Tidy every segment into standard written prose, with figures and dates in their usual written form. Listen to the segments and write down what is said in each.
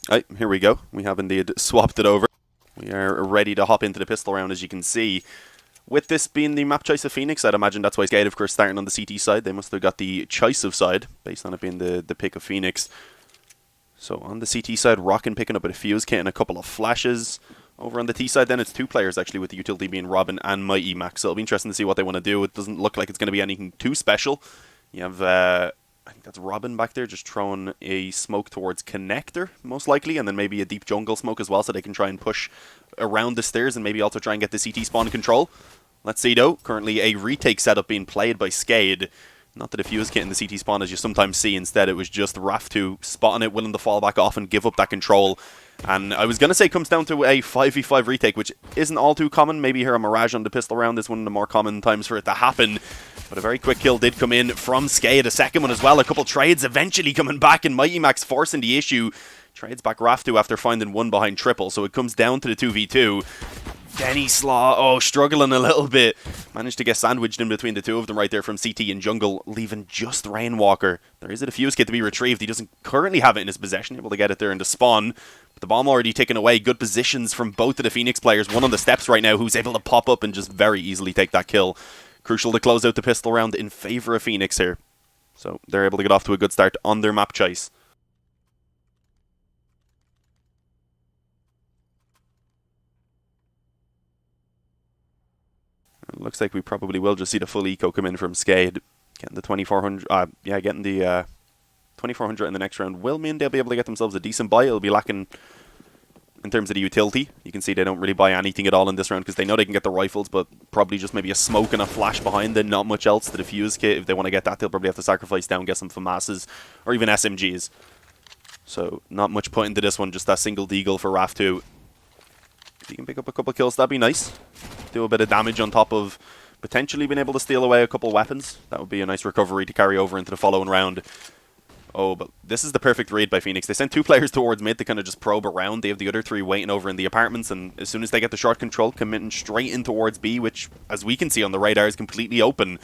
Right, here we go. We have indeed swapped it over. We are ready to hop into the pistol round, as you can see. With this being the map choice of Phoenix, I'd imagine that's why SKADE, of course, starting on the CT side. They must have got the choice of side, based on it being the pick of Phoenix. So on the CT side, Rockin picking up a fuse kit and a couple of flashes. Over on the T side then, it's two players actually, with the utility being Robin and Mighty Max. So it'll be interesting to see what they want to do. It doesn't look like it's going to be anything too special. You have, I think that's Robin back there, just throwing a smoke towards Connector, most likely, and then maybe a deep jungle smoke as well, so they can try and push around the stairs and maybe also try and get the CT spawn control. Let's see though, currently a retake setup being played by SKADE. Not that a fuse kit in the CT spawn as you sometimes see, instead it was just Raf2 spotting it, willing to fall back off and give up that control. And I was going to say it comes down to a 5v5 retake, which isn't all too common. Maybe here a Mirage on the pistol round is one of the more common times for it to happen. But a very quick kill did come in from SKADE, a second one as well. A couple trades eventually coming back, and Mighty Max forcing the issue. Trades back Raf2 after finding one behind triple, so it comes down to the 2v2. Denny Slaw, struggling a little bit. Managed to get sandwiched in between the two of them right there from CT and Jungle, leaving just Rainwalker. There is a defuse kit to be retrieved. He doesn't currently have it in his possession, able to get it there in the spawn. But the bomb already taken away. Good positions from both of the Phoenix players. One on the steps right now who's able to pop up and just very easily take that kill. Crucial to close out the pistol round in favour of Phoenix here. So they're able to get off to a good start on their map choice. It looks like we probably will just see the full eco come in from SKADE. Getting the 2400, getting the 2400 in the next round will mean they'll be able to get themselves a decent buy. It'll be lacking in terms of the utility. You can see they don't really buy anything at all in this round because they know they can get the rifles, but probably just maybe a smoke and a flash behind them, not much else to the fuse kit. If they want to get that, they'll probably have to sacrifice down, get some FAMASs or even SMGs. So not much put into this one, just that single deagle for Raf2. If you can pick up a couple kills, that'd be nice. Do a bit of damage on top of potentially being able to steal away a couple weapons. That would be a nice recovery to carry over into the following round. Oh, but this is the perfect read by Phoenix. They sent two players towards mid to kind of just probe around. They have the other three waiting over in the apartments, and as soon as they get the short control, committing straight in towards B, which, as we can see on the radar, is completely open.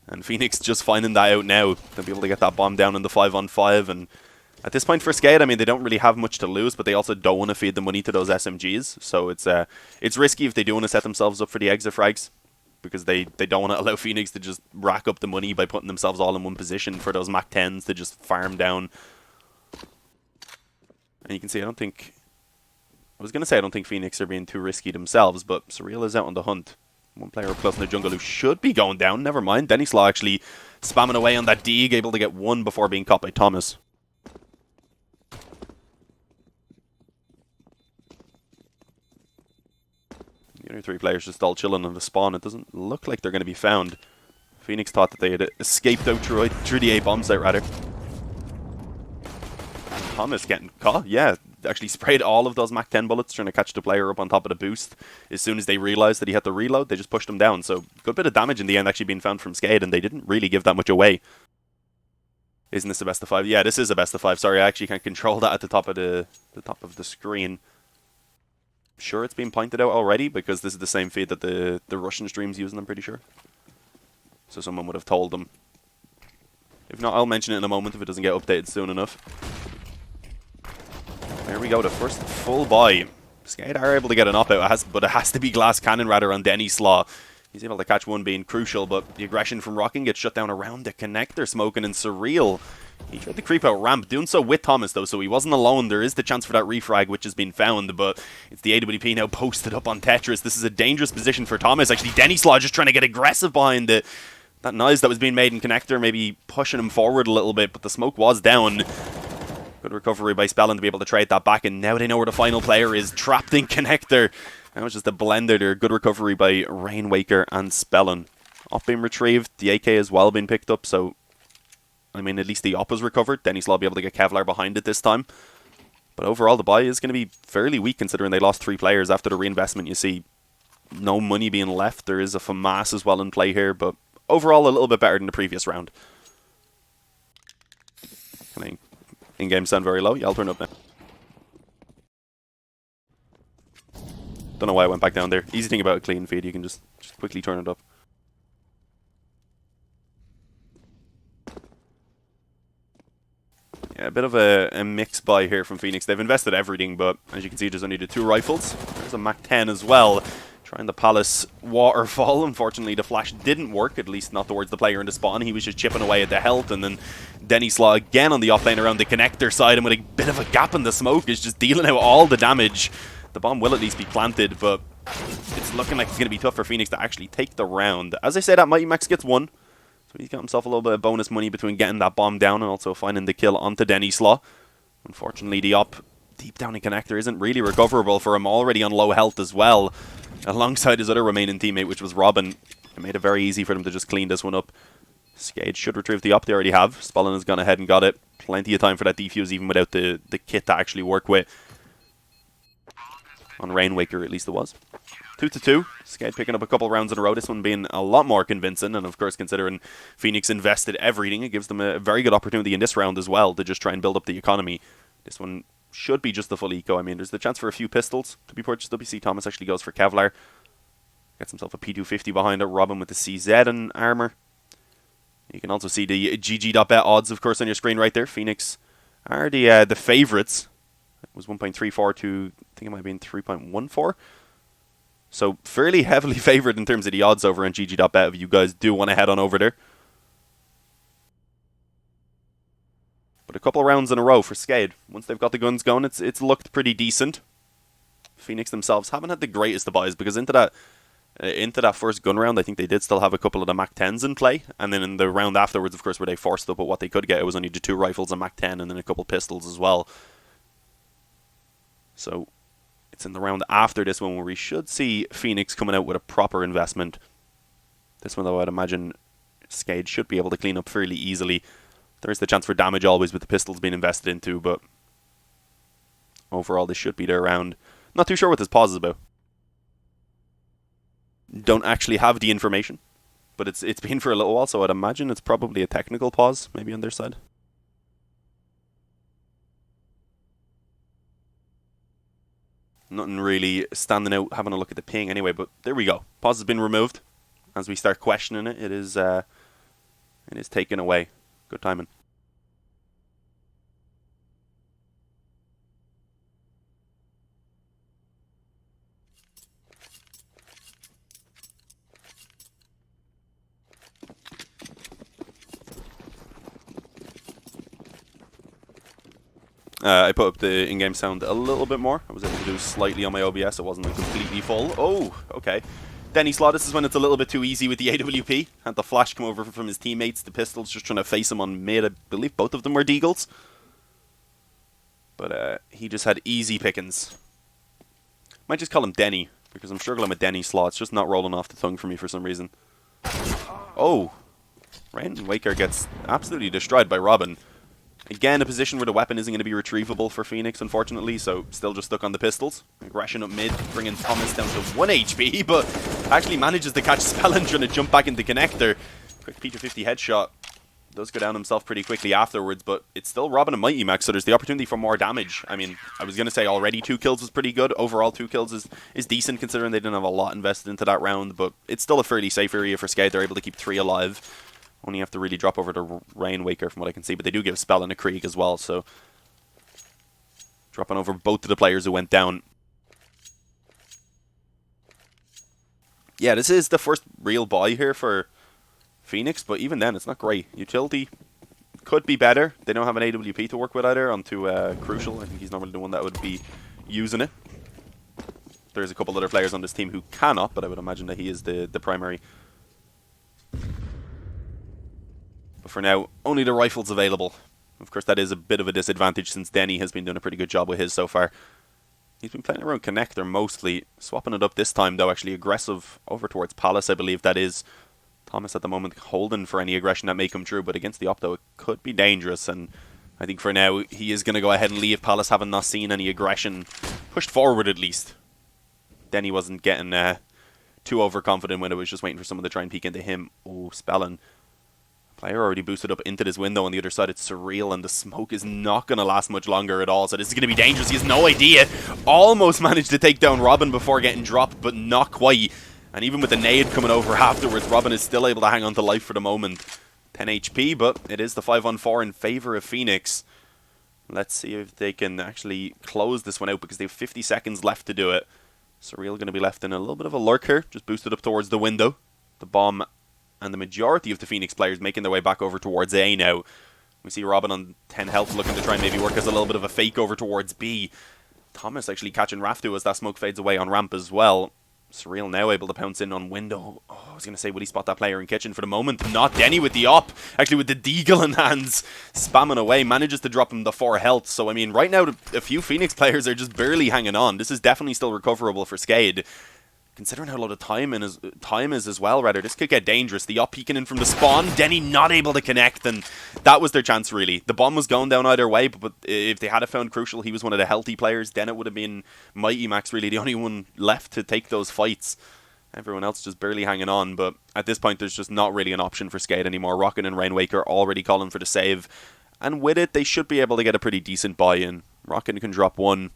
And Phoenix just finding that out now. They'll be able to get that bomb down in the 5-on-5, and at this point for SKADE, I mean, they don't really have much to lose, but they also don't want to feed the money to those SMGs. So it's risky if they do want to set themselves up for the exit frags, because they don't want to allow Phoenix to just rack up the money by putting themselves all in one position for those Mach 10s to just farm down. And you can see, I don't think Phoenix are being too risky themselves, but Surreal is out on the hunt. One player up close in the jungle who should be going down. Never mind. Denny Slaw actually spamming away on that dig, able to get one before being caught by Thomas. The other three players just all chilling on the spawn. It doesn't look like they're going to be found. Phoenix thought that they had escaped out through the A bomb site, rather. Thomas getting caught. Yeah, actually sprayed all of those Mach 10 bullets trying to catch the player up on top of the boost. As soon as they realized that he had to reload, they just pushed him down. So good bit of damage in the end actually being found from SKADE, and they didn't really give that much away. Isn't this a best of 5? Yeah, this is a best of 5. Sorry, I actually can't control that at the top of the screen. Sure it's been pointed out already, because this is the same feed that the Russian stream's using, I'm pretty sure. So someone would have told them. If not, I'll mention it in a moment if it doesn't get updated soon enough. There we go, the first full buy. SKADE are able to get an op-out, but it has to be glass cannon rather on Denny Slaw. He's able to catch one being crucial, but the aggression from Rockin gets shut down around the connector, smoking and Surreal. He tried to creep out ramp, doing so with Thomas though, so he wasn't alone. There is the chance for that refrag, which has been found, but it's the AWP now posted up on Tetris. This is a dangerous position for Thomas. Actually, Denny Slaw just trying to get aggressive behind that noise that was being made in connector, maybe pushing him forward a little bit, but the smoke was down. Good recovery by Spellin to be able to trade that back, and now they know where the final player is, trapped in connector. That was just a blender there. Good recovery by Rainwaker and Spellin. Op being retrieved, the AK as well being picked up, so I mean, at least the op was recovered. Denny Slaw will be able to get Kevlar behind it this time. But overall, the buy is going to be fairly weak considering they lost 3 players. After the reinvestment, you see no money being left. There is a FAMAS as well in play here, but overall, a little bit better than the previous round. In-game sound very low. Yeah, I'll turn it up now. Don't know why I went back down there. Easy thing about a clean feed, you can just quickly turn it up. Yeah, a bit of a mix buy here from Phoenix. They've invested everything, but as you can see, there's only the 2 rifles. There's a MAC-10 as well. Trying the Palace waterfall. Unfortunately, the flash didn't work, at least not towards the player in the spawn. He was just chipping away at the health, and then Denny Slaw again on the off lane around the connector side, and with a bit of a gap in the smoke, is just dealing out all the damage. The bomb will at least be planted, but it's looking like it's going to be tough for Phoenix to actually take the round. As I say, that Mighty Max gets 1. So he's got himself a little bit of bonus money between getting that bomb down and also finding the kill onto Denny Slaw. Unfortunately, the op deep down in connector isn't really recoverable for him, already on low health as well, alongside his other remaining teammate, which was Robin. It made it very easy for them to just clean this one up. SKADE should retrieve the op. They already have. Spellin has gone ahead and got it. Plenty of time for that defuse, even without the kit to actually work with. On Rainwaker, at least it was. 2-2. SKADE picking up a couple rounds in a row. This one being a lot more convincing. And of course, considering Phoenix invested everything, it gives them a very good opportunity in this round as well to just try and build up the economy. This one should be just the full eco. I mean, there's the chance for a few pistols to be purchased. WC Thomas actually goes for Kevlar. Gets himself a P250 behind it. Robin with the CZ and armor. You can also see the GG.Bet odds, of course, on your screen right there. Phoenix are the favourites. It was 1.34 to, I think it might have been 3.14. So fairly heavily favoured in terms of the odds over on GG.Bet if you guys do want to head on over there. But a couple of rounds in a row for SKADE. Once they've got the guns going, it's looked pretty decent. Phoenix themselves haven't had the greatest of buys, because into that first gun round, I think they did still have a couple of the MAC-10s in play. And then in the round afterwards, of course, where they forced up at what they could get, it was only the 2 rifles, a MAC-10, and then a couple pistols as well. So it's in the round after this one where we should see Phoenix coming out with a proper investment. This one, though, I'd imagine SKADE should be able to clean up fairly easily. There is the chance for damage always with the pistols being invested into, but overall this should be their round. Not too sure what this pause is about. Don't actually have the information, but it's been for a little while, so I'd imagine it's probably a technical pause, maybe on their side. Nothing really standing out, having a look at the ping anyway, but there we go. Pause has been removed. As we start questioning it, it is taken away. Good timing. I put up the in-game sound a little bit more. I was able to do slightly on my OBS. It wasn't completely full. Oh, okay. Denny Slaw, this is when it's a little bit too easy with the AWP. Had the flash come over from his teammates. The pistols just trying to face him on mid. I believe both of them were deagles. But he just had easy pickings. Might just call him Denny, because I'm struggling with Denny Slaw. It's just not rolling off the tongue for me for some reason. Oh. Rainwaker gets absolutely destroyed by Robin. Again, a position where the weapon isn't going to be retrievable for Phoenix, unfortunately, so still just stuck on the pistols. Aggression up mid, bringing Thomas down to 1 HP, but actually manages to catch Spellin trying to jump back into connector. Quick P250 headshot. Does go down himself pretty quickly afterwards, but it's still Robin and Mighty Max, so there's the opportunity for more damage. I mean, I was going to say already 2 kills was pretty good. Overall, 2 kills is decent, considering they didn't have a lot invested into that round, but it's still a fairly safe area for SKADE. They're able to keep 3 alive. Only have to really drop over to Rainwaker from what I can see, but they do give Spellin a Krieg as well, so dropping over both of the players who went down. Yeah, this is the first real buy here for Phoenix, but even then, it's not great. Utility could be better. They don't have an AWP to work with either onto Crucial. I think he's normally the one that would be using it. There's a couple other players on this team who cannot, but I would imagine that he is the primary. But for now, only the rifles available. Of course, that is a bit of a disadvantage since Denny has been doing a pretty good job with his so far. He's been playing around connector mostly, swapping it up this time though, actually aggressive over towards Palace, I believe that is. Thomas at the moment holding for any aggression that may come through, but against the Opto it could be dangerous, and I think for now he is going to go ahead and leave Palace, having not seen any aggression pushed forward at least. Denny wasn't getting too overconfident when it was just waiting for someone to try and peek into him. Oh, Spellin. Player already boosted up into this window on the other side. It's surreal, and the smoke is not going to last much longer at all, so this is going to be dangerous. He has no idea. Almost managed to take down Robin before getting dropped, but not quite. And even with the nade coming over afterwards, Robin is still able to hang on to life for the moment. 10 HP, but it is the 5-on-4 in favour of Phoenix. Let's see if they can actually close this one out because they have 50 seconds left to do it. Surreal going to be left in a little bit of a lurk here, just boosted up towards the window. The bomb and the majority of the Phoenix players making their way back over towards A now. We see Robin on 10 health looking to try and maybe work as a little bit of a fake over towards B. Thomas actually catching Raftu as that smoke fades away on ramp as well. Surreal now able to pounce in on window. Oh, I was going to say, will he spot that player in kitchen? For the moment, not. Denny with the op. Actually with the deagle in hands. Spamming away. Manages to drop him the 4 health. So, I mean, right now, a few Phoenix players are just barely hanging on. This is definitely still recoverable for SKADE. Considering how low the time is as well, rather, this could get dangerous. The op peeking in from the spawn. Denny not able to connect, and that was their chance, really. The bomb was going down either way, but if they had found Crucial, he was one of the healthy players, then it would have been Mighty Max, really, the only one left to take those fights. Everyone else just barely hanging on, but at this point, there's just not really an option for SKADE anymore. Rocket and Rainwaker already calling for the save, and with it, they should be able to get a pretty decent buy-in. Rocket can drop 1.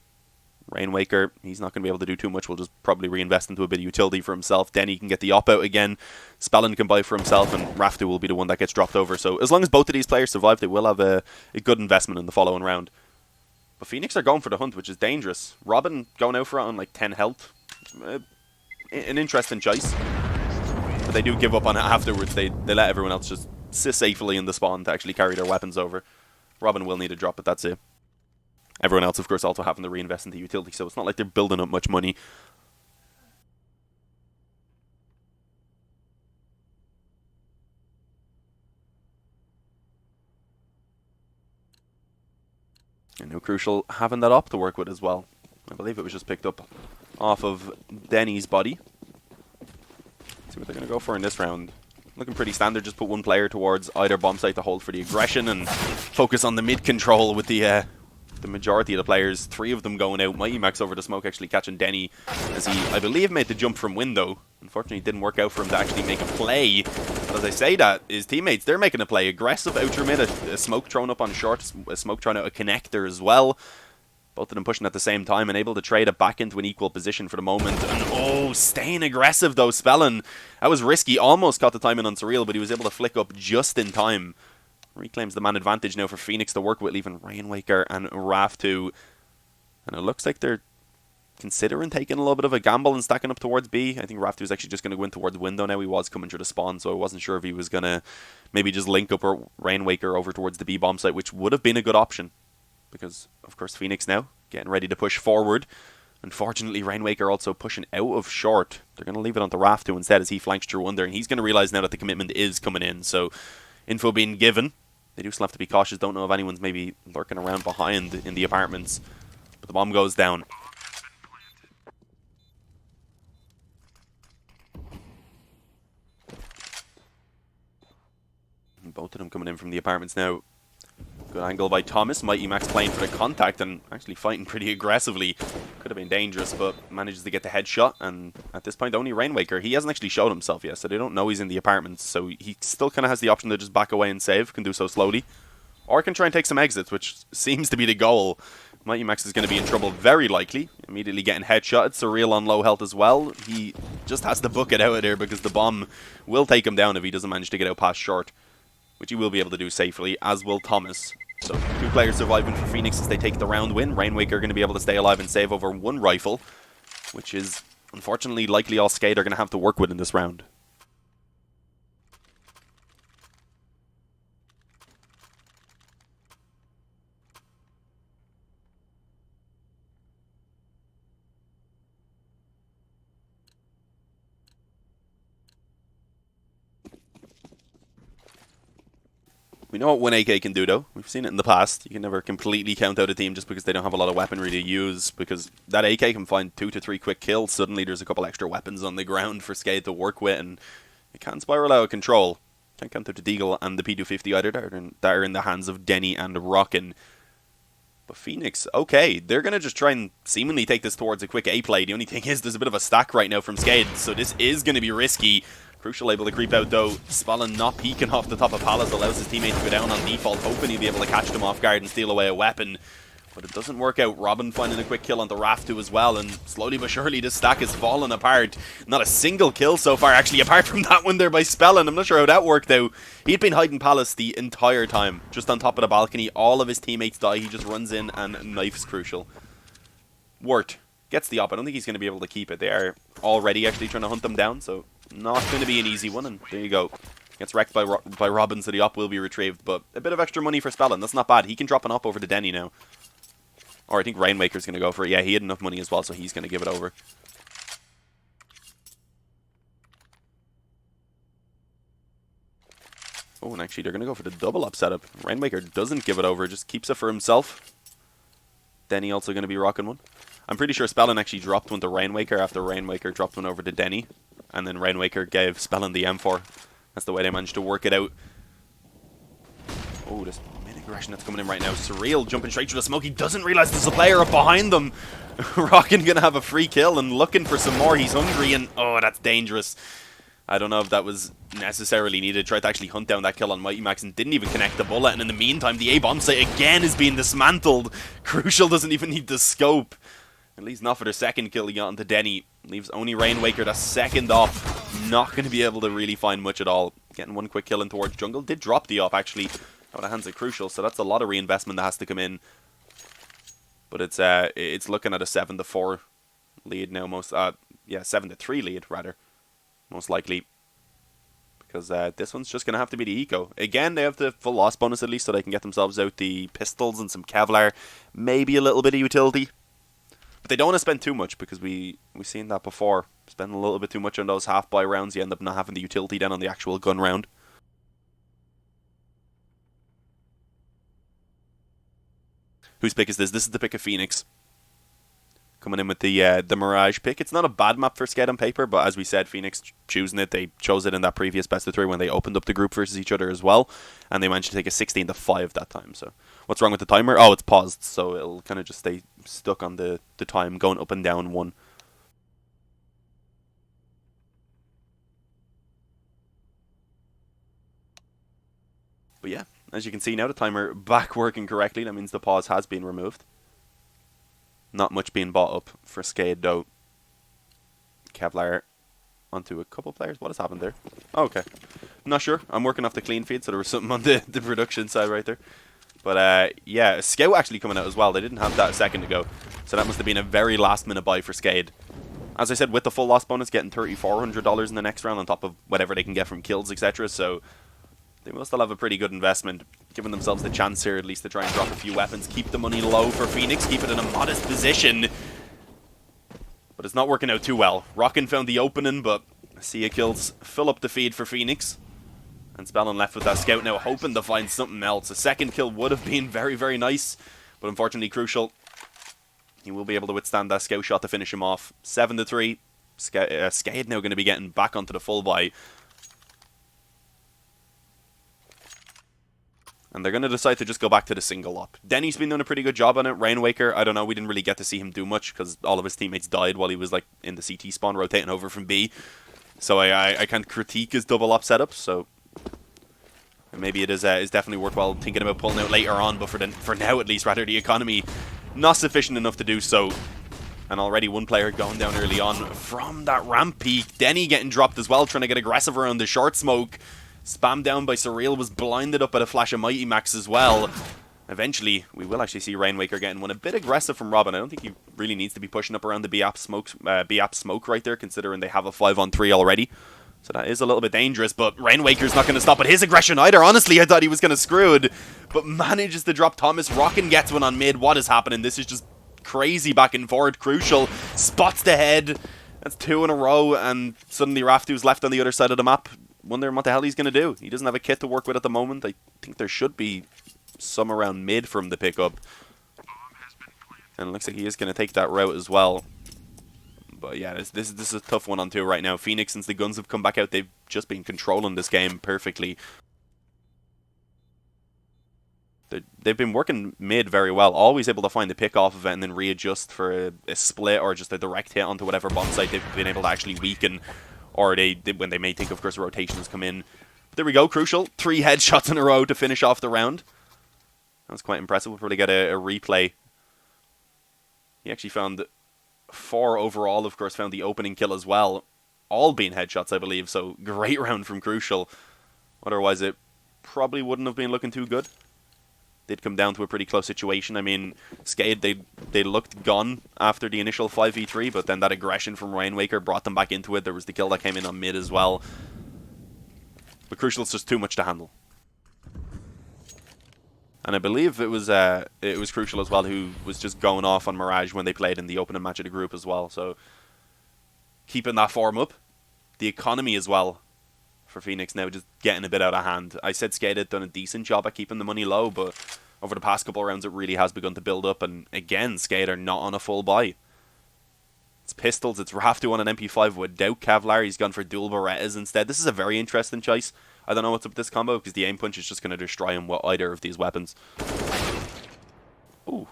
Rainwaker, he's not going to be able to do too much. We'll just probably reinvest into a bit of utility for himself. Denny can get the op out again. Spellin can buy for himself, and Raftu will be the one that gets dropped over. So as long as both of these players survive, they will have a good investment in the following round. But Phoenix are going for the hunt, which is dangerous. Robin going out for it on like 10 health. An interesting choice. But they do give up on it afterwards. They let everyone else just sit safely in the spawn to actually carry their weapons over. Robin will need a drop, but that's it. Everyone else, of course, also having to reinvest into utility, so it's not like they're building up much money. And now Crucial having that op to work with as well. I believe it was just picked up off of Denny's body. Let's see what they're going to go for in this round. Looking pretty standard, just put one player towards either bomb site to hold for the aggression and focus on the mid control with the majority of the players, 3 of them going out. Mighty Max over the smoke actually catching Denny as he, I believe, made the jump from window. Unfortunately, it didn't work out for him to actually make a play. But as I say that, his teammates, they're making a play. Aggressive outer mid, a smoke thrown up on short, a smoke thrown out a connector as well. Both of them pushing at the same time and able to trade it back into an equal position for the moment. And oh, staying aggressive though, Spellin. That was risky. Almost caught the timing on Surreal, but he was able to flick up just in time. Reclaims the man advantage now for Phoenix to work with, leaving Rainwaker and Raftu. And it looks like they're considering taking a little bit of a gamble and stacking up towards B. I think Raftu's actually just going to go in towards window now. He was coming through the spawn, so I wasn't sure if he was going to maybe just link up Rainwaker over towards the B bomb site, which would have been a good option. Because, of course, Phoenix now getting ready to push forward. Unfortunately, Rainwaker also pushing out of short. They're going to leave it on the Raftu instead as he flanks through under, and he's going to realize now that the commitment is coming in. So, info being given. They do still have to be cautious. Don't know if anyone's maybe lurking around behind in the apartments. But the bomb goes down. And both of them coming in from the apartments now. Good angle by Thomas. Mighty Max playing for the contact and actually fighting pretty aggressively. Could have been dangerous, but manages to get the headshot. And at this point, only Rainwaker. He hasn't actually showed himself yet, so they don't know he's in the apartments. So he still kind of has the option to just back away and save. Can do so slowly. Or can try and take some exits, which seems to be the goal. Mighty Max is going to be in trouble very likely. Immediately getting headshot. Surreal on low health as well. He just has to book it out of there because the bomb will take him down if he doesn't manage to get out past short. Which he will be able to do safely, as will Thomas. So 2 players surviving for Phoenix as they take the round win. Rainwaker going to be able to stay alive and save over 1 rifle, which is unfortunately likely all SKADE are going to have to work with in this round. We know what 1 AK can do, though. We've seen it in the past. You can never completely count out a team just because they don't have a lot of weaponry to use, because that AK can find 2 to 3 quick kills. Suddenly there's a couple extra weapons on the ground for SKADE to work with, and it can spiral out of control. Can't count out the Deagle and the P250 either. That are in the hands of Denny and Rockin'. But Phoenix, okay, they're going to just try and seemingly take this towards a quick A play. The only thing is there's a bit of a stack right now from SKADE, so this is going to be risky. Crucial able to creep out though. Spallin not peeking off the top of Palace allows his teammate to go down on default, hoping he'll be able to catch them off guard and steal away a weapon. But it doesn't work out. Robin finding a quick kill on the Raftu as well, and slowly but surely this stack is falling apart. Not a single kill so far, actually, apart from that one there by Spellin. I'm not sure how that worked out. He'd been hiding Palace the entire time, just on top of the balcony. All of his teammates die. He just runs in and knifes Crucial. Wort gets the op. I don't think he's going to be able to keep it. They are already actually trying to hunt them down, so not going to be an easy one. And there you go. Gets wrecked by Robin, so the op will be retrieved. But a bit of extra money for Spellin. That's not bad. He can drop an op over to Denny now. Or I think Rainmaker's going to go for it. Yeah, he had enough money as well, so he's going to give it over. Oh, and actually they're going to go for the double up setup. Rainmaker doesn't give it over, just keeps it for himself. Denny also going to be rocking one. I'm pretty sure Spellin actually dropped one to Rainmaker after Rainmaker dropped one over to Denny. And then Rainmaker gave Spellin the M4. That's the way they managed to work it out. Oh, this aggression that's coming in right now. Surreal jumping straight through the smoke. He doesn't realize there's a player up behind them. Rockin gonna have a free kill and looking for some more. He's hungry and oh, that's dangerous. I don't know if that was necessarily needed. Tried to actually hunt down that kill on Mighty Max and didn't even connect the bullet. And in the meantime, the A-bomb site again is being dismantled. Crucial doesn't even need the scope. At least not for their second kill he got onto Denny. Leaves only Rainwaker the second off. Not going to be able to really find much at all. Getting one quick kill in towards jungle. Did drop the off actually. Out of hands at Crucial, so that's a lot of reinvestment that has to come in. But it's looking at a 7-4 lead now, 7-3 lead rather, most likely. Because this one's just gonna have to be the eco. Again, they have the full loss bonus at least, so they can get themselves out the pistols and some Kevlar, maybe a little bit of utility. But they don't want to spend too much because we've seen that before. Spend a little bit too much on those half-buy rounds, you end up not having the utility then on the actual gun round. Whose pick is this? This is the pick of Phoenix. Coming in with the Mirage pick. It's not a bad map for SKADE on paper, but as we said, Phoenix choosing it. They chose it in that previous best of 3 when they opened up the group versus each other as well. And they managed to take a 16-5 that time. So what's wrong with the timer? Oh, it's paused. So it'll kind of just stay stuck on the time going up and down 1. But yeah. As you can see now, the timer back working correctly. That means the pause has been removed. Not much being bought up for SKADE though. Kevlar onto a couple players. What has happened there? Oh, okay. I'm not sure. I'm working off the clean feed, so there was something on the production side right there. But yeah, Scout actually coming out as well. They didn't have that a second ago. So that must have been a very last minute buy for SKADE. As I said, with the full loss bonus, getting $3,400 in the next round on top of whatever they can get from kills, etc. So they will still have a pretty good investment, giving themselves the chance here at least to try and drop a few weapons, keep the money low for Phoenix, keep it in a modest position. But it's not working out too well. Rockin found the opening, but Sia kills fill up the feed for Phoenix. And Spellin left with that scout now, hoping to find something else. A second kill would have been very, very nice, but unfortunately Crucial. He will be able to withstand that scout shot to finish him off. 7-3. SKADE now going to be getting back onto the full buy. And they're going to decide to just go back to the single op. Denny's been doing a pretty good job on it. Rainwaker, I don't know, we didn't really get to see him do much because all of his teammates died while he was like in the CT spawn rotating over from B. So I can't critique his double op setup, so maybe it is definitely worthwhile thinking about pulling out later on, but for now at least, rather, the economy not sufficient enough to do so. And already one player going down early on from that ramp peak. Denny getting dropped as well, trying to get aggressive around the short smoke. Spammed down by Surreal, was blinded up by a flash of Mighty Max as well. Eventually, we will actually see Rainwaker getting one. A bit aggressive from Robin. I don't think he really needs to be pushing up around the B-App smoke right there, considering they have a 5-on-3 already. So that is a little bit dangerous, but Rainwaker's not going to stop at his aggression either. Honestly, I thought he was going to screw it, but manages to drop Thomas. Rockin gets one on mid. What is happening? This is just crazy back and forth. Crucial spots the head. That's 2 in a row, and suddenly Raftu's left on the other side of the map. Wondering what the hell he's going to do. He doesn't have a kit to work with at the moment. I think there should be some around mid from the pickup. And it looks like he is going to take that route as well. But yeah, this is a tough one on 2 right now. Phoenix, since the guns have come back out, they've just been controlling this game perfectly. They've been working mid very well. Always able to find the pick off of it and then readjust for a split or just a direct hit onto whatever bomb site they've been able to actually weaken. Or when they may think, of course, rotations come in. There we go, Crucial. 3 headshots in a row to finish off the round. That's quite impressive. We'll probably get a replay He actually found 4 overall, of course, found the opening kill as well. All being headshots, I believe, so great round from Crucial. Otherwise, it probably wouldn't have been looking too good. Did come down to a pretty close situation. I mean, SKADE, they looked gone after the initial 5v3, but then that aggression from Rainwaker brought them back into it. There was the kill that came in on mid as well. But Crucial's just too much to handle. And I believe it was Crucial as well who was just going off on Mirage when they played in the opening match of the group as well. So keeping that form up. The economy as well for Phoenix now just getting a bit out of hand. I said SKADE had done a decent job at keeping the money low, but over the past couple of rounds it really has begun to build up. And again, SKADE are not on a full buy. It's pistols, it's Raftu on an MP5 without Kevlar. He's gone for dual Berettas instead. This is a very interesting choice. I don't know what's up with this combo because the aim punch is just going to destroy him with either of these weapons. Ooh.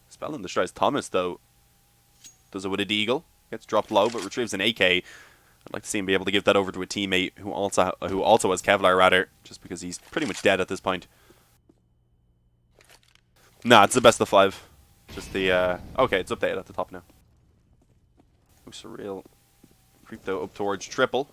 Spellin destroys Thomas though. Does it with a Deagle. Gets dropped low but retrieves an AK. I'd like to see him be able to give that over to a teammate who also has Kevlar rather, just because he's pretty much dead at this point. Nah, it's the best of 5. Just the okay, it's updated at the top now. Ooh, Surreal creeped out up towards triple.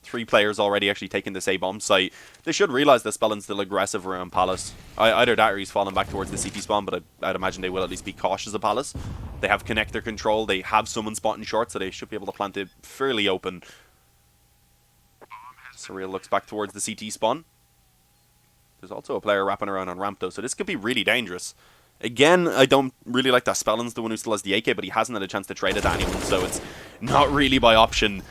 3 players already actually taking this A-bomb site. They should realize that Spellin's still aggressive around Palace. Either that or he's fallen back towards the CT spawn, but I'd imagine they will at least be cautious of Palace. They have connector control, they have someone spotting short, so they should be able to plant it fairly open. Surreal looks back towards the CT spawn. There's also a player wrapping around on ramp though, so this could be really dangerous. Again, I don't really like that Spellin's the one who still has the AK, but he hasn't had a chance to trade it to anyone, so it's not really by option.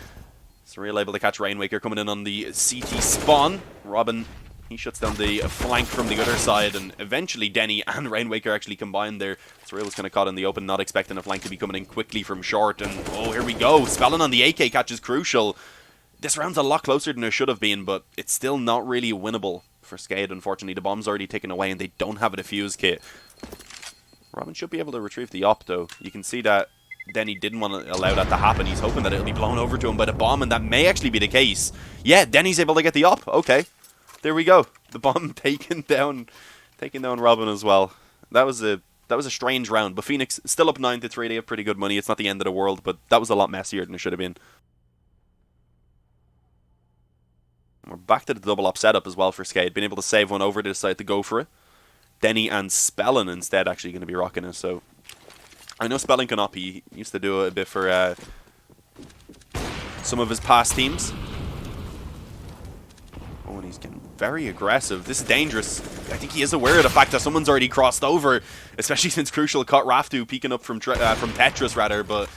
Surreal able to catch Rainwaker coming in on the CT spawn. Robin, he shuts down the flank from the other side, and eventually Denny and Rainwaker actually combine there. Surreal was kind of caught in the open, not expecting a flank to be coming in quickly from short, and oh, here we go. Spellin on the AK catches Crucial. This round's a lot closer than it should have been, but it's still not really winnable for SKADE, unfortunately. The bomb's already taken away, and they don't have a defuse kit. Robin should be able to retrieve the op, though. You can see that Denny didn't want to allow that to happen. He's hoping that it'll be blown over to him by the bomb, and that may actually be the case. Yeah, Denny's able to get the op. Okay, there we go. The bomb taking down Robin as well. That was a strange round, but Phoenix still up 9-3. They have pretty good money. It's not the end of the world, but that was a lot messier than it should have been. We're back to the double op setup as well for SKADE. Being able to save one over to decide to go for it. Denny and Spellin instead actually going to be rocking it, so I know Spellin can op. He used to do it a bit for some of his past teams. Oh, and he's getting very aggressive. This is dangerous. I think he is aware of the fact that someone's already crossed over, especially since Crucial caught Raftu peeking up from Tetris rather, but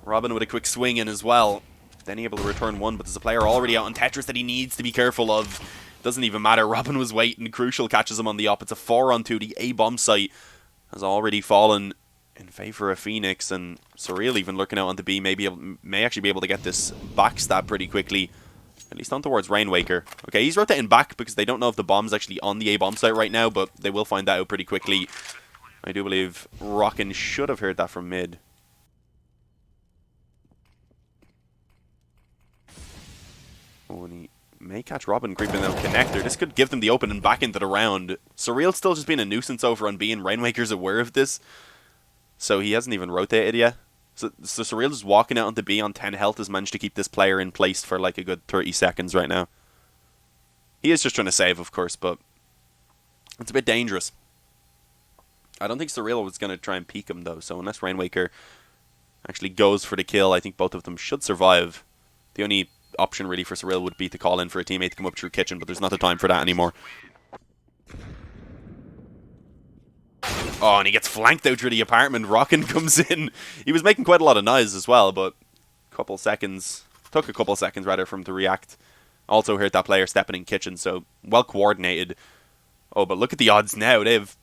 Robin with a quick swing in as well. Denny able to return one, but there's a player already out on Tetris that he needs to be careful of. Doesn't even matter. Robin was waiting. Crucial catches him on the op. It's a 4-on-2. The A-bomb site has already fallen in favor of Phoenix, and Surreal even looking out on the B may actually be able to get this backstab pretty quickly. At least on towards Rainwaker. Okay, he's rotating back because they don't know if the bomb's actually on the A-bomb site right now, but they will find that out pretty quickly. I do believe Rockin should have heard that from mid. Oh, and he may catch Robin creeping out connector. This could give them the open and back into the round. Surreal's still just being a nuisance over on B, and Rainwaker's aware of this. So he hasn't even rotated yet. So Surreal is walking out onto B on 10 health, has managed to keep this player in place for like a good 30 seconds right now. He is just trying to save, of course, but it's a bit dangerous. I don't think Surreal was going to try and peek him, though, so unless Rainwaker actually goes for the kill, I think both of them should survive. The only option really for Surreal would be to call in for a teammate to come up through kitchen, but there's not the time for that anymore. Oh, and he gets flanked out through the apartment. Rockin comes in. He was making quite a lot of noise as well, but took a couple seconds rather for him to react. Also heard that player stepping in kitchen, so well coordinated. Oh, but look at the odds now. They've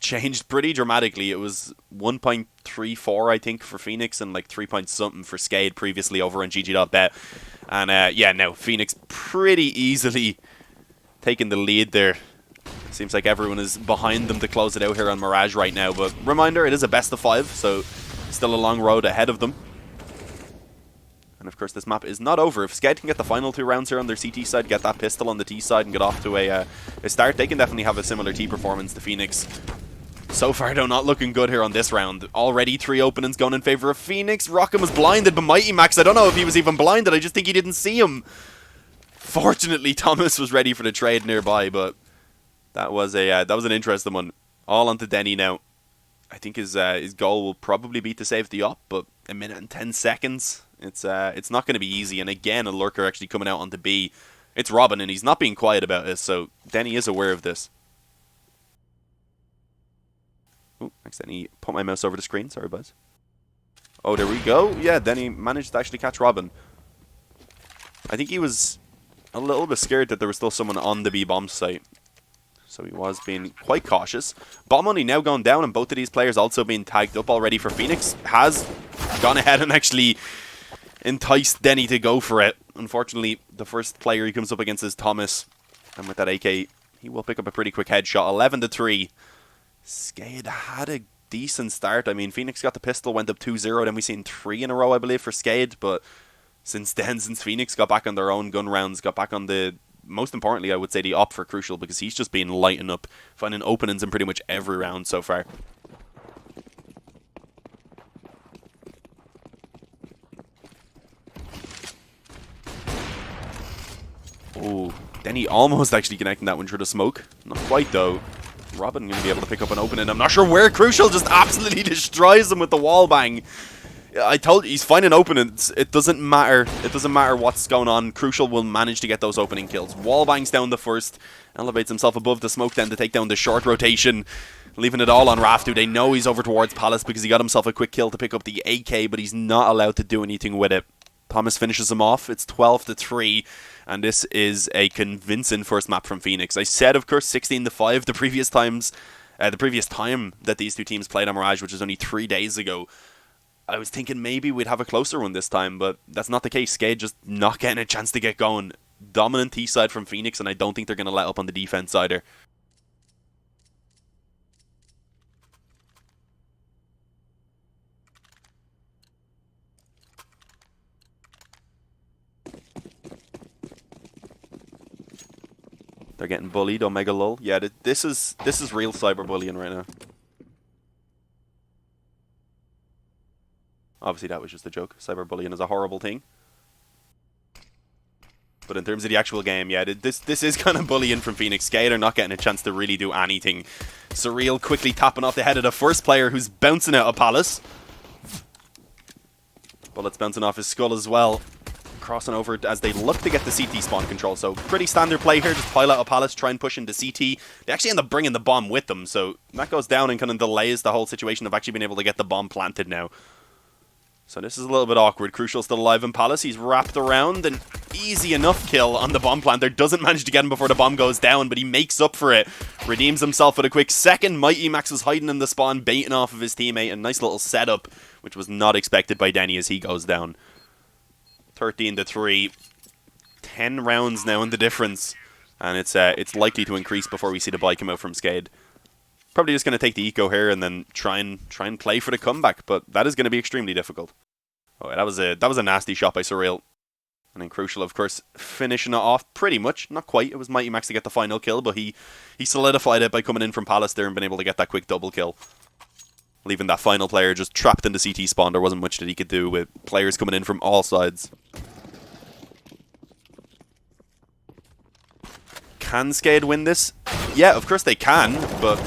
changed pretty dramatically. It was 1.34, I think, for Phoenix, and like 3 point something for SKADE previously over on GG.Bet. And yeah, now Phoenix pretty easily taking the lead there. Seems like everyone is behind them to close it out here on Mirage right now. But reminder, it is a best of 5, so still a long road ahead of them. And of course, this map is not over. If SKADE can get the final 2 rounds here on their CT side, get that pistol on the T side, and get off to a start, they can definitely have a similar T performance to Phoenix. So far, though, not looking good here on this round. Already 3 openings going in favor of Phoenix. Rockham was blinded, but Mighty Max, I don't know if he was even blinded. I just think he didn't see him. Fortunately, Thomas was ready for the trade nearby, but that was an interesting one. All onto Denny now. I think his goal will probably be to save the op, but a minute and 10 seconds. It's not going to be easy. And again, a lurker actually coming out onto B. It's Robin, and he's not being quiet about this, so Denny is aware of this. Ooh, accidentally put my mouse over the screen. Sorry, buzz. Oh, there we go. Yeah, Denny managed to actually catch Robin. I think he was a little bit scared that there was still someone on the B bomb site. So he was being quite cautious. Bomb money now going down, and both of these players also being tagged up already for Phoenix. Has gone ahead and actually enticed Denny to go for it. Unfortunately, the first player he comes up against is Thomas. And with that AK, he will pick up a pretty quick headshot. 11-3. SKADE had a decent start. I mean, Phoenix got the pistol, went up 2-0. Then we seen 3 in a row, I believe, for SKADE. But since then, since Phoenix got back on their own gun rounds, got back on the... Most importantly, I would say the op for Crucial, because he's just been lighting up, finding openings in pretty much every round so far. Oh, Denny almost actually connecting that one through the smoke. Not quite, though. Robin going to be able to pick up an opening. I'm not sure where. Crucial just absolutely destroys him with the wall bang. I told you, he's finding openings. It doesn't matter. It doesn't matter what's going on. Crucial will manage to get those opening kills. Wall bangs down the first. Elevates himself above the smoke then to take down the short rotation. Leaving it all on Raftu. They know he's over towards Palace because he got himself a quick kill to pick up the AK, but he's not allowed to do anything with it. Thomas finishes him off. It's 12-3. And this is a convincing first map from Phoenix. I said, of course, 16-5 the previous time that these two teams played on Mirage, which was only 3 days ago. I was thinking maybe we'd have a closer one this time, but that's not the case. SKADE just not getting a chance to get going. Dominant T side from Phoenix, and I don't think they're going to let up on the defense either. They're getting bullied, Omega Lull. Yeah, this is real cyberbullying right now. Obviously, that was just a joke. Cyberbullying is a horrible thing. But in terms of the actual game, yeah, this is kind of bullying from Phoenix. SKADE are not getting a chance to really do anything. Surreal quickly tapping off the head of the first player who's bouncing out of Palace. Bullets bouncing off his skull as well. Crossing over as they look to get the CT spawn control. So pretty standard play here. Just pile out a Palace, try and push into CT. They actually end up bringing the bomb with them. So that goes down and kind of delays the whole situation of actually being able to get the bomb planted now. So this is a little bit awkward. Crucial still alive in Palace. He's wrapped around. An easy enough kill on the bomb planter. Doesn't manage to get him before the bomb goes down, but he makes up for it. Redeems himself with a quick second. Mighty Max was hiding in the spawn, baiting off of his teammate. A nice little setup, which was not expected by Denny as he goes down. 13-3. 10 rounds now in the difference. And it's likely to increase before we see the buy come out from SKADE. Probably just going to take the eco here and then try and play for the comeback, but that is going to be extremely difficult. Oh, that was a nasty shot by Surreal. And then Crucial, of course, finishing it off pretty much. Not quite. It was Mighty Max to get the final kill, but he solidified it by coming in from Palace there and being able to get that quick double kill. Leaving that final player just trapped in the CT spawn. There wasn't much that he could do with players coming in from all sides. Can SKADE win this? Yeah, of course they can, but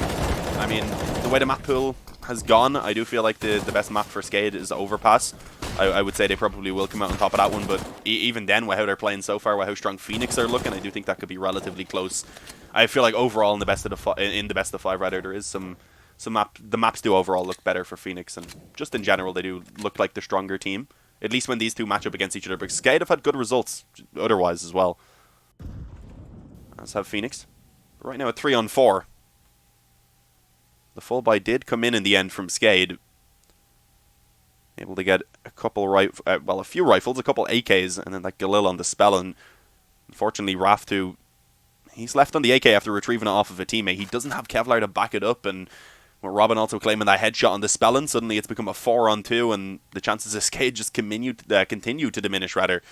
I mean, the way the map pool has gone, I do feel like the best map for SKADE is Overpass. I would say they probably will come out on top of that one, but even then, with how they're playing so far, with how strong Phoenix are looking, I do think that could be relatively close. I feel like overall in the best of five, rather, there is the maps do overall look better for Phoenix, and just in general, they do look like the stronger team. At least when these two match up against each other, but SKADE have had good results otherwise as well. Let's have Phoenix. Right now at 3-on-4. The full buy did come in the end from SKADE. Able to get a couple a few rifles, a couple AKs, and then that Galil on the spell. And unfortunately, Raftu, he's left on the AK after retrieving it off of a teammate. He doesn't have Kevlar to back it up, and with Robin also claiming that headshot on the spell, suddenly it's become a 4-on-2, and the chances of SKADE just continue to diminish, rather.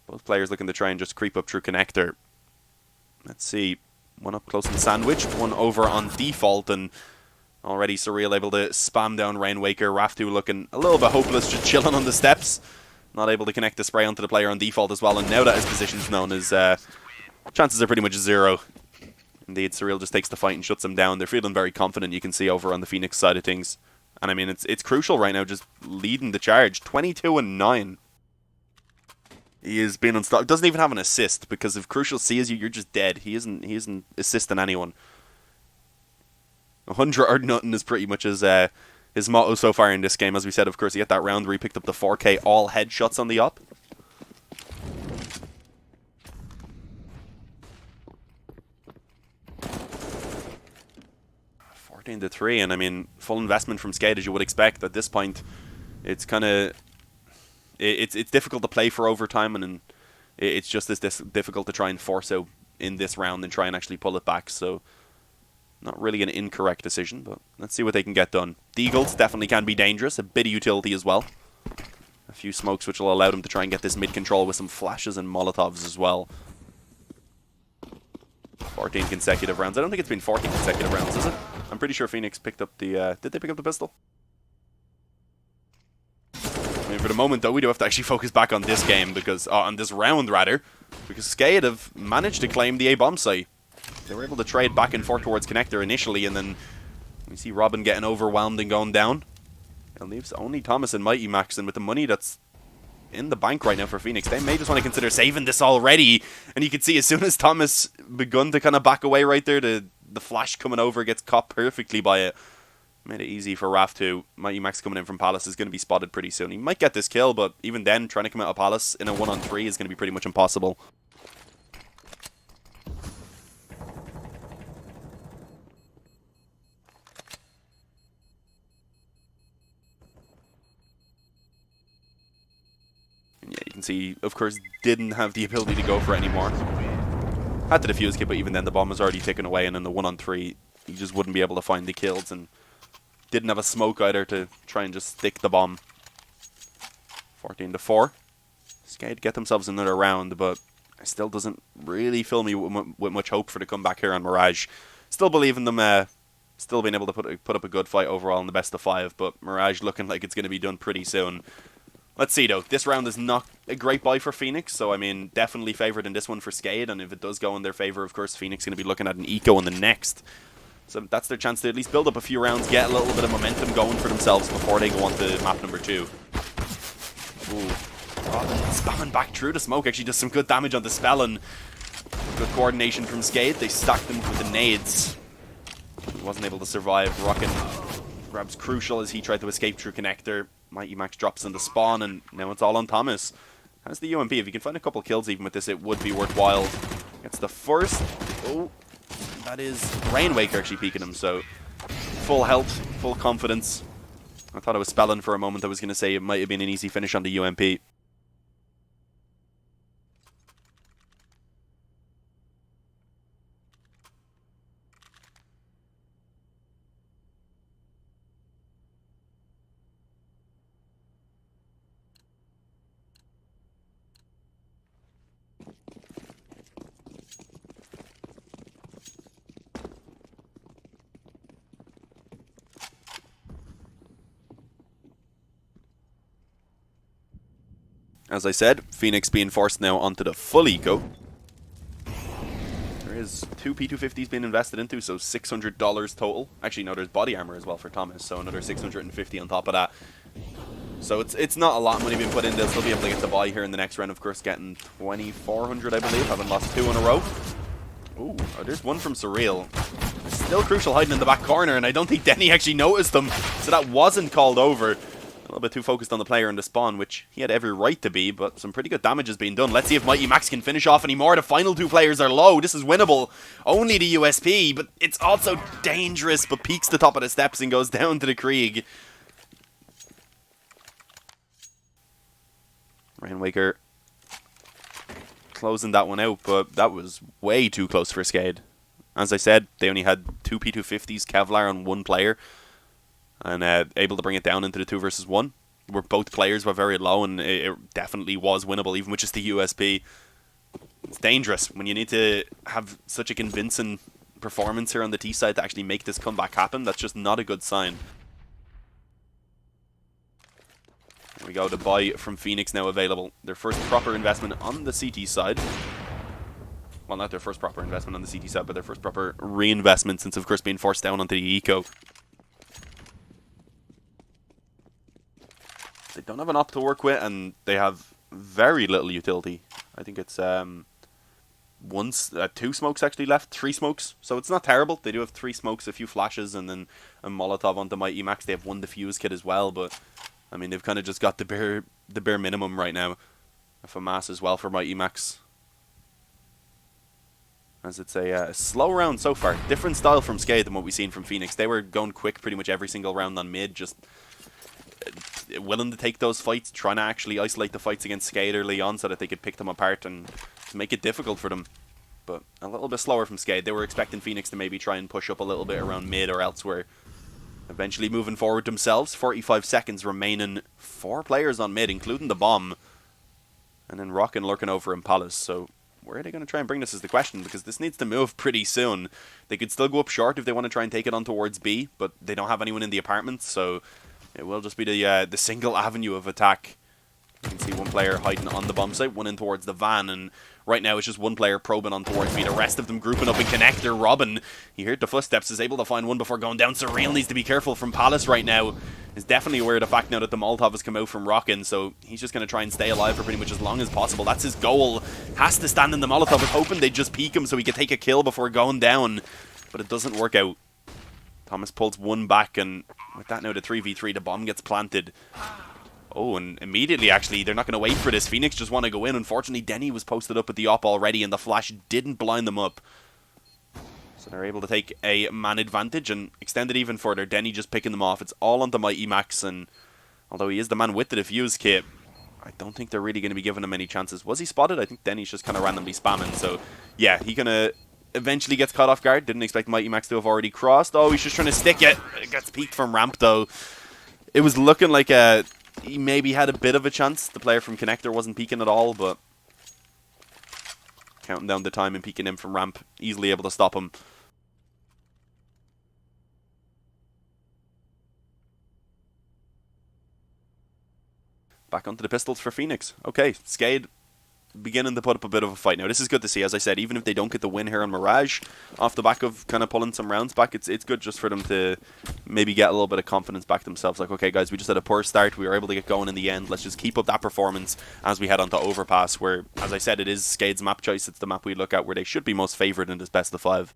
Both players looking to try and just creep up through connector. Let's see. One up close and sandwich, one over on default, and Already Surreal able to spam down Rainwaker. Raftu looking a little bit hopeless, just chilling on the steps. Not able to connect the spray onto the player on default as well, and now that his position's known, his chances are pretty much 0. Indeed, Surreal just takes the fight and shuts him down. They're feeling very confident, you can see, over on the Phoenix side of things. And I mean, it's crucial right now, just leading the charge. 22-9. He has been unstoppable. Doesn't even have an assist, because if Crucial sees you, you're just dead. He isn't assisting anyone. 100 or nothing is pretty much his motto so far in this game. As we said, of course, he had that round where he picked up the 4K all headshots on the op. To 3, and I mean, full investment from SKADE, as you would expect. At this point, it's kind of it's difficult to play for overtime, and it's just as difficult to try and force out in this round and try and actually pull it back. So, not really an incorrect decision, but let's see what they can get done. The Eagles definitely can be dangerous, a bit of utility as well. A few smokes which will allow them to try and get this mid control with some flashes and Molotovs as well. 14 consecutive rounds. I don't think it's been 14 consecutive rounds, is it? I'm pretty sure Phoenix picked up the... did they pick up the pistol? I mean, for the moment, though, we do have to actually focus back on this game, because... on this round, rather. Because SKADE have managed to claim the A-bomb site. They were able to trade back and forth towards Connector initially, and then we see Robin getting overwhelmed and going down. It leaves only Thomas and Mighty Max, and with the money that's in the bank right now for Phoenix, they may just want to consider saving this already. And you can see as soon as Thomas begun to kind of back away right there, the flash coming over gets caught perfectly by it. Made it easy for Raf too. Mighty Max coming in from Palace is going to be spotted pretty soon. He might get this kill, but even then, trying to come out of Palace in a 1-on-3 is going to be pretty much impossible. And yeah, you can see, of course, didn't have the ability to go for it anymore. Had to defuse kit, but even then the bomb was already taken away, and in the 1-on-3, he just wouldn't be able to find the kills, and didn't have a smoke either to try and just stick the bomb. 14-4. SKADE get themselves another round, but it still doesn't really fill me with much hope for the comeback here on Mirage. Still believe in them, still being able to put up a good fight overall in the best of 5, but Mirage looking like it's going to be done pretty soon. Let's see, though. This round is not a great buy for Phoenix, so, I mean, definitely favoured in this one for SKADE, and if it does go in their favour, of course, Phoenix is going to be looking at an eco in the next. So that's their chance to at least build up a few rounds, get a little bit of momentum going for themselves before they go on to map number 2. Ooh. Robin spamming back through the smoke actually does some good damage on the spell, and good coordination from SKADE. They stacked them with the nades. He wasn't able to survive. Rockin grabs Crucial as he tried to escape through Connector. Mighty Max drops in the spawn, and now it's all on Thomas. Has the UMP. If you can find a couple kills even with this, it would be worthwhile. Gets the first. Oh, that is Rainwaker actually peeking him, so full health, full confidence. I thought I was spelling for a moment. I was going to say it might have been an easy finish on the UMP. As I said, Phoenix being forced now onto the full eco. There is 2 P250s being invested into, so $600 total. Actually, no, there's body armor as well for Thomas, so another 650 on top of that. So it's not a lot of money being put in. They'll still be able to get the buy here in the next round, of course, getting 2,400, I believe, having lost 2 in a row. Ooh, oh, there's one from Surreal. Still Crucial hiding in the back corner, and I don't think Denny actually noticed them, so that wasn't called over. A little bit too focused on the player in the spawn, which he had every right to be, but some pretty good damage has been done. Let's see if Mighty Max can finish off anymore. The final 2 players are low. This is winnable. Only the USP, but it's also dangerous, but peaks the top of the steps and goes down to the Krieg. Rainwaker closing that one out, but that was way too close for SKADE. As I said, they only had 2 P250s, Kevlar on 1 player. And able to bring it down into the 2 versus 1, where both players were very low, and it definitely was winnable, even with just the USP. It's dangerous when you need to have such a convincing performance here on the T side to actually make this comeback happen. That's just not a good sign. There we go, the buy from Phoenix now available. Their first proper investment on the CT side. Well, not their first proper investment on the CT side, but their first proper reinvestment since, of course, being forced down onto the eco. They don't have an op to work with, and they have very little utility. I think it's 2 smokes actually left, 3 smokes. So it's not terrible. They do have 3 smokes, a few flashes, and then a Molotov onto Mighty Max. They have 1 defuse kit as well, but I mean, they've kind of just got the bare minimum right now. A FAMAS as well for Mighty Max. As it's a slow round so far. Different style from SKADE than what we've seen from Phoenix. They were going quick pretty much every single round on mid, just willing to take those fights, trying to actually isolate the fights against SKADE early on so that they could pick them apart and to make it difficult for them. But a little bit slower from SKADE. They were expecting Phoenix to maybe try and push up a little bit around mid or elsewhere. Eventually moving forward themselves. 45 seconds remaining. 4 players on mid, including the bomb. And then Rockin' lurking over in Palace. So where are they going to try and bring this is the question, because this needs to move pretty soon. They could still go up short if they want to try and take it on towards B, but they don't have anyone in the apartments, so it will just be the single avenue of attack. You can see 1 player hiding on the bomb site, 1 in towards the van, and right now it's just 1 player probing on towards B. The rest of them grouping up in connector. Robin, he heard the footsteps, is able to find 1 before going down. Surreal needs to be careful from Palace right now. Is definitely aware of the fact now that the Molotov has come out from Rockin', so he's just going to try and stay alive for pretty much as long as possible. That's his goal. Has to stand in the Molotov, was hoping they'd just peek him so he could take a kill before going down, but it doesn't work out. Thomas pulls 1 back, and with that now the 3v3, the bomb gets planted. Oh, and immediately, actually, they're not going to wait for this. Phoenix just want to go in. Unfortunately, Denny was posted up with the op already, and the flash didn't blind them up. So they're able to take a man advantage and extend it even further. Denny just picking them off. It's all onto Mighty Max, and although he is the man with the defuse kit, I don't think they're really going to be giving him any chances. Was he spotted? I think Denny's just kind of randomly spamming. So, yeah, he kind of eventually gets caught off guard. Didn't expect Mighty Max to have already crossed. Oh, he's just trying to stick it. It gets peeked from ramp, though. It was looking like he maybe had a bit of a chance. The player from Connector wasn't peeking at all, but counting down the time and peeking in from ramp, easily able to stop him. Back onto the pistols for Phoenix. Okay, SKADE beginning to put up a bit of a fight. Now, this is good to see. As I said, even if they don't get the win here on Mirage, off the back of kind of pulling some rounds back, it's good just for them to maybe get a little bit of confidence back themselves. Like, okay, guys, we just had a poor start. We were able to get going in the end. Let's just keep up that performance as we head onto Overpass, where, as I said, it is SKADE's map choice. It's the map we look at where they should be most favoured in this best of 5.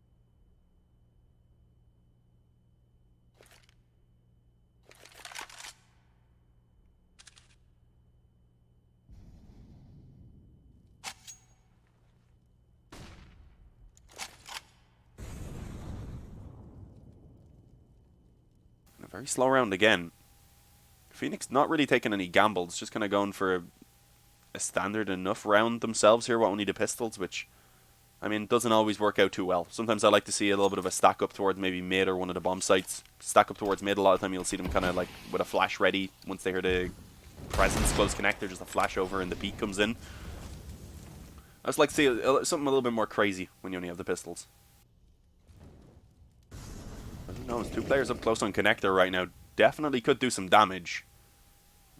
Very slow round again. Phoenix not really taking any gambles, just kind of going for a standard enough round themselves here with only the pistols, which, I mean, doesn't always work out too well. Sometimes I like to see a little bit of a stack up towards maybe mid or one of the bomb sites. Stack up towards mid, a lot of the time you'll see them kind of like with a flash ready. Once they hear the presence close connector, just a flash over and the peak comes in. I just like to see something a little bit more crazy when you only have the pistols. Who knows? 2 players up close on connector right now. Definitely could do some damage.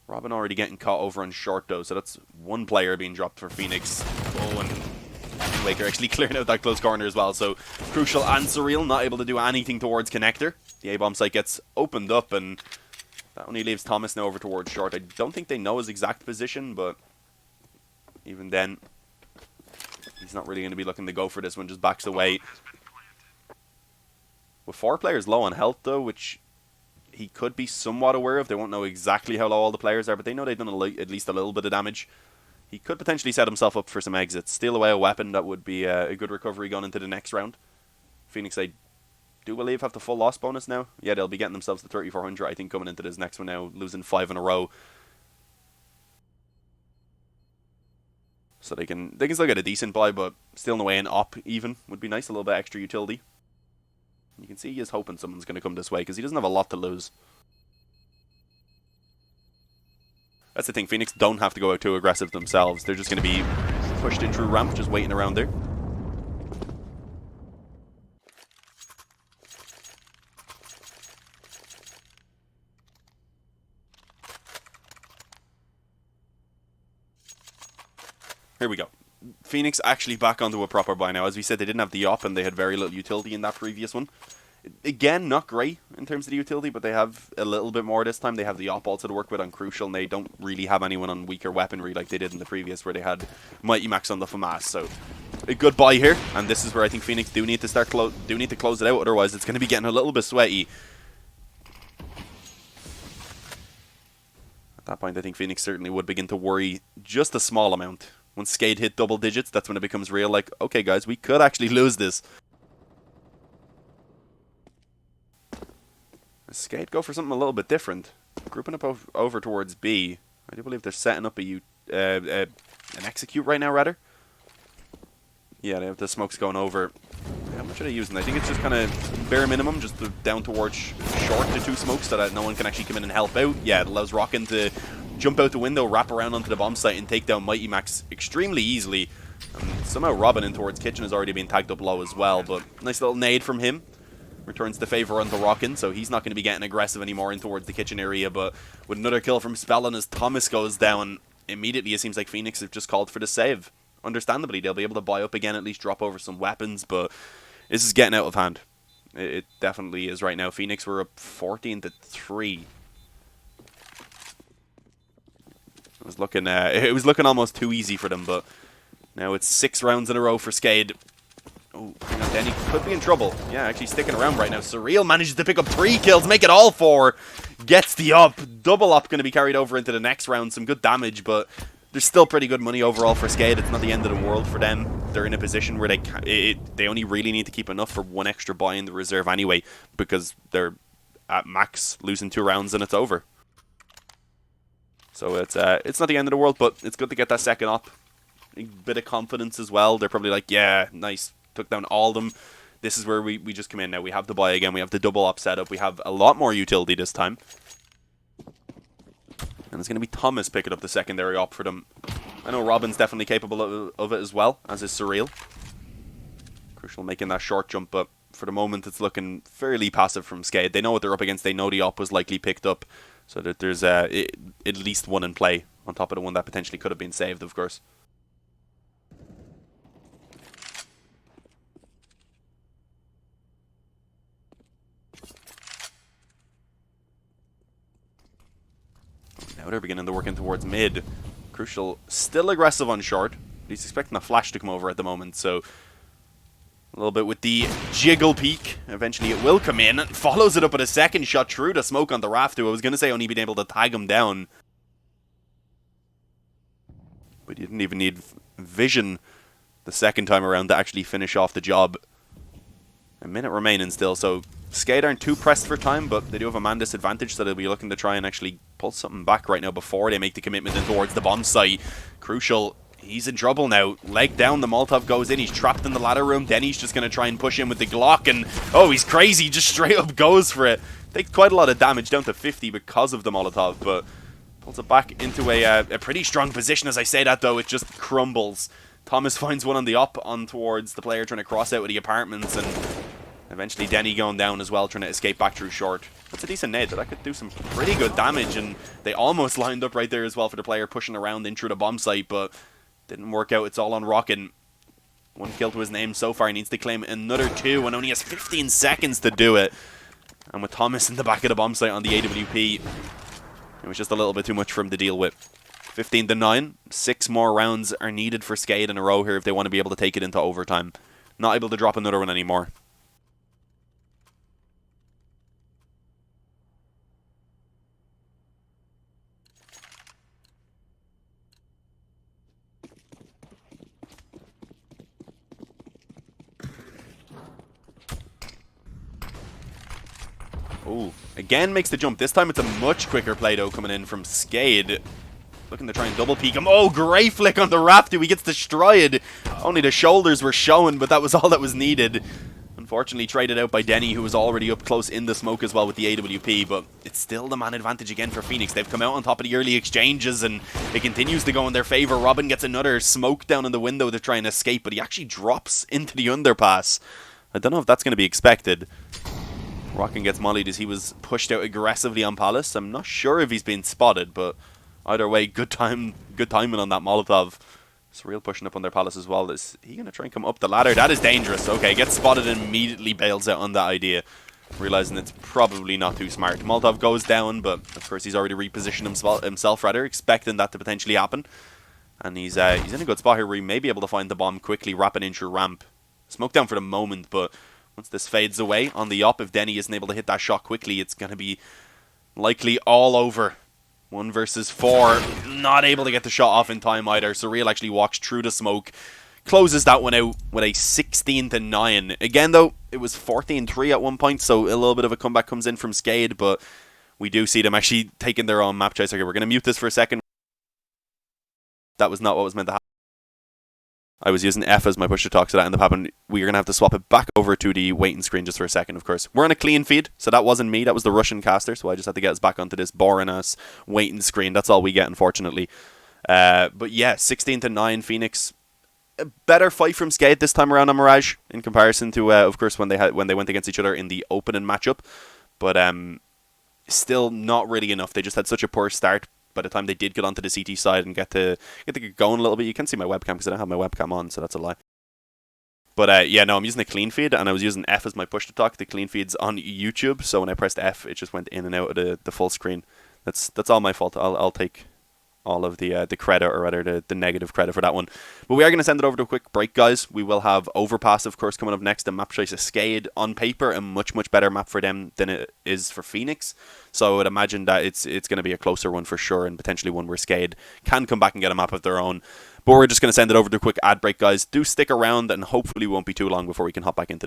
Robin already getting caught over on short though, so that's 1 player being dropped for Phoenix. Oh, and Waker actually clearing out that close corner as well. So Crucial and Surreal not able to do anything towards connector. The A-bomb site gets opened up, and that only leaves Thomas now over towards short. I don't think they know his exact position, but even then, he's not really going to be looking to go for this one. Just backs away. With 4 players low on health, though, which he could be somewhat aware of. They won't know exactly how low all the players are, but they know they've done at least a little bit of damage. He could potentially set himself up for some exits. Steal away a weapon, that would be a good recovery going into the next round. Phoenix, I do believe, have the full loss bonus now. Yeah, they'll be getting themselves to 3,400, I think, coming into this next one now, losing 5 in a row. So they can still get a decent buy, but still in the way an op even would be nice, a little bit extra utility. You can see he is hoping someone's going to come this way because he doesn't have a lot to lose. That's the thing, Phoenix don't have to go out too aggressive themselves. They're just going to be pushed in through ramp, just waiting around there. Here we go. Phoenix actually back onto a proper buy now. As we said, they didn't have the op and they had very little utility in that previous one. Again, not great in terms of the utility, but they have a little bit more this time. They have the op also to work with on Crucial, and they don't really have anyone on weaker weaponry like they did in the previous, where they had Mighty Max on the FAMAS. So a good buy here, and this is where I think Phoenix do need to close it out. Otherwise, it's going to be getting a little bit sweaty. At that point, I think Phoenix certainly would begin to worry just a small amount. Once SKADE hit double digits, that's when it becomes real. Like, okay, guys, we could actually lose this. SKADE go for something a little bit different. Grouping up over towards B. I do believe they're setting up an execute right now, rather. Yeah, they have the smokes going over. How much are they using? I think it's just kind of bare minimum, just down towards short to 2 smokes so that no one can actually come in and help out. Yeah, it allows Rockin to jump out the window, wrap around onto the bomb site, and take down Mighty Max extremely easily. Somehow Robin in towards Kitchen has already been tagged up low as well, but nice little nade from him. Returns the favor onto Rockin, so he's not going to be getting aggressive anymore in towards the kitchen area, but with another kill from Spellin as Thomas goes down, immediately it seems like Phoenix have just called for the save. Understandably, they'll be able to buy up again, at least drop over some weapons, but this is getting out of hand. It definitely is right now. Phoenix were up 14-3. It was looking almost too easy for them, but now it's 6 rounds in a row for SKADE. Oh, hang on, Denny could be in trouble. Yeah, actually sticking around right now. Surreal manages to pick up 3 kills, make it all 4. Gets the up. Double up going to be carried over into the next round. Some good damage, but there's still pretty good money overall for SKADE. It's not the end of the world for them. They're in a position where they only really need to keep enough for 1 extra buy in the reserve anyway, because they're at max, losing 2 rounds and it's over. So it's not the end of the world, but it's good to get that second up. A bit of confidence as well. They're probably like, yeah, nice. Took down all of them. This is where we just come in now. We have the buy again. We have the double up setup. We have a lot more utility this time. And it's going to be Thomas picking up the secondary op for them. I know Robin's definitely capable of it as well, as is Surreal. Crucial making that short jump, but for the moment it's looking fairly passive from SKADE. They know what they're up against. They know the op was likely picked up, so that there's at least one in play on top of the one that potentially could have been saved, of course. Now they're beginning to work in towards mid. Crucial still aggressive on short. He's expecting a flash to come over at the moment, so a little bit with the jiggle peek. Eventually it will come in. Follows it up with a second shot through the smoke on the raft, who I was going to say only been able to tag him down. But you didn't even need vision the second time around to actually finish off the job. A minute remaining still, so SKADE aren't too pressed for time, but they do have a man disadvantage, so they'll be looking to try and actually pull something back right now before they make the commitment in towards the bomb site. Crucial, he's in trouble now. Leg down, the Molotov goes in, he's trapped in the ladder room. Denny's just going to try and push in with the Glock, and oh, he's crazy, just straight up goes for it. Takes quite a lot of damage, down to 50 because of the Molotov, but pulls it back into a pretty strong position. As I say that though, it just crumbles. Thomas finds one on the up on towards the player trying to cross out with the apartments, and eventually Denny going down as well, trying to escape back through short. That's a decent nade, but that could do some pretty good damage, and they almost lined up right there as well for the player pushing around in through the bomb site, but didn't work out. It's all on Rockin. 1 kill to his name so far. He needs to claim another 2 and only has 15 seconds to do it. And with Thomas in the back of the bomb site on the AWP, it was just a little bit too much for him to deal with. 15-9. 6 more rounds are needed for SKADE in a row here if they want to be able to take it into overtime. Not able to drop another one anymore. Ooh, again makes the jump. This time it's a much quicker play though coming in from SKADE. Looking to try and double peek him. Oh, great flick on the raft. He gets destroyed. Only the shoulders were showing, but that was all that was needed. Unfortunately traded out by Denny, who was already up close in the smoke as well with the AWP, but it's still the man advantage again for Phoenix. They've come out on top of the early exchanges, and it continues to go in their favor. Robin gets another smoke down in the window to try and escape, but he actually drops into the underpass. I don't know if that's going to be expected. Rockin gets mollied as he was pushed out aggressively on Palace. I'm not sure if he's been spotted, but either way, good timing on that Molotov. Surreal pushing up on their palace as well. Is he going to try and come up the ladder? That is dangerous. Okay, gets spotted and immediately bails out on that idea, realizing it's probably not too smart. Molotov goes down, but of course he's already repositioned himself rather, expecting that to potentially happen. And he's in a good spot here where he may be able to find the bomb quickly, wrap an inch or ramp. Smoke down for the moment, but once this fades away on the op, if Denny isn't able to hit that shot quickly, it's going to be likely all over. 1 versus 4. Not able to get the shot off in time either. Surreal actually walks through the smoke. Closes that one out with a 16-9. Again, though, it was 14-3 at one point, so a little bit of a comeback comes in from SKADE, but we do see them actually taking their own map choice. Okay, we're going to mute this for a second. That was not what was meant to happen. I was using F as my push to talk, so that ended up happening. We're going to have to swap it back over to the waiting screen just for a second, of course. We're on a clean feed, so that wasn't me. That was the Russian caster, so I just had to get us back onto this boring-ass waiting screen. That's all we get, unfortunately. But yeah, 16-9, Phoenix. A better fight from SKADE this time around on Mirage, in comparison to, of course, when they went against each other in the opening matchup. But still not really enough. They just had such a poor start. By the time they did get onto the CT side and get to get going a little bit, you can see my webcam because I don't have my webcam on, so that's a lie. But yeah, no, I'm using a clean feed, and I was using F as my push to talk. The clean feed's on YouTube, so when I pressed F, it just went in and out of the full screen. That's all my fault. I'll take all of the credit, or rather the negative credit for that one. But we are going to send it over to a quick break, guys. We will have Overpass, of course, coming up next. The map choice of SKADE, on paper, a much better map for them than it is for Phoenix. So I would imagine that it's going to be a closer one for sure, and potentially one where SKADE can come back and get a map of their own. But we're just going to send it over to a quick ad break, guys. Do stick around, and hopefully it won't be too long before we can hop back into